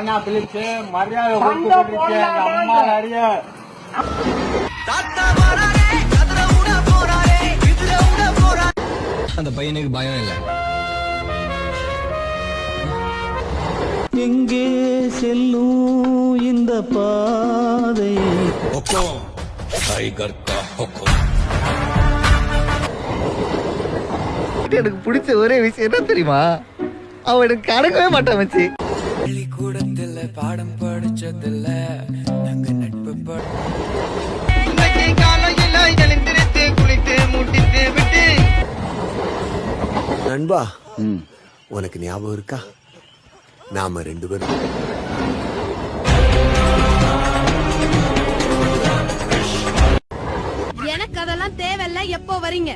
Karuna Philips மரியாதை அம்மா நிறைய அந்த பையனுக்கு பயம் இல்லை. எங்கே செல்லும் இந்த பாதை எனக்கு பிடிச்ச ஒரே விஷயம் என்ன தெரியுமா, அவன் எனக்கு கடக்கவே மாட்டான் மச்சி. பள்ளிக்கூடத்துல பாடம் படிச்சதில்ல, நாங்க நட்பு நண்பா, உனக்கு ஞாபகம் இருக்கா, நாம 2 பேரும் எனக்கு அதெல்லாம் தேவையில்ல. எப்போ வரீங்க?